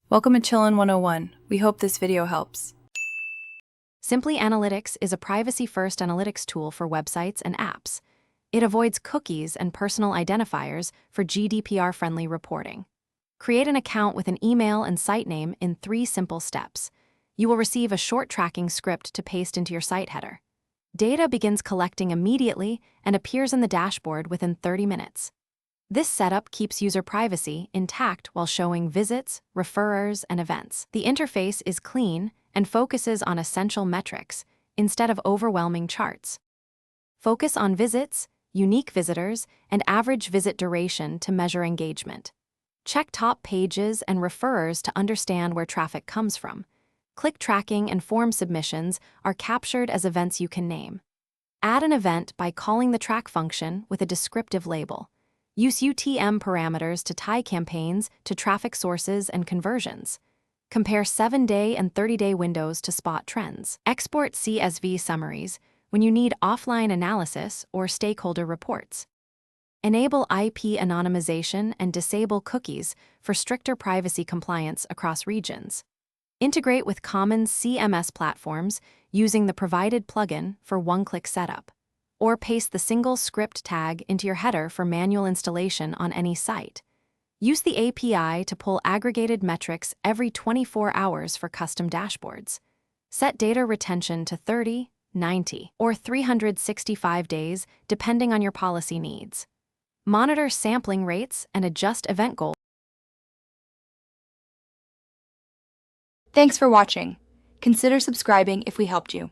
Welcome to Chillin' 101. We hope this video helps. Simply Analytics is a privacy-first analytics tool for websites and apps. It avoids cookies and personal identifiers for GDPR-friendly reporting. Create an account with an email and site name in 3 simple steps. You will receive a short tracking script to paste into your site header. Data begins collecting immediately and appears in the dashboard within 30 minutes. This setup keeps user privacy intact while showing visits, referrers, and events. The interface is clean and focuses on essential metrics instead of overwhelming charts. Focus on visits, unique visitors, and average visit duration to measure engagement. Check top pages and referrers to understand where traffic comes from. Click tracking and form submissions are captured as events you can name. Add an event by calling the track function with a descriptive label. Use UTM parameters to tie campaigns to traffic sources and conversions. Compare 7-day and 30-day windows to spot trends. Export CSV summaries when you need offline analysis or stakeholder reports. Enable IP anonymization and disable cookies for stricter privacy compliance across regions. Integrate with common CMS platforms using the provided plugin for one-click setup. Or paste the single script tag into your header for manual installation on any site. Use the API to pull aggregated metrics every 24 hours for custom dashboards. Set data retention to 30, 90, or 365 days depending on your policy needs. Monitor sampling rates and adjust event goals. Thanks for watching. Consider subscribing if we helped you.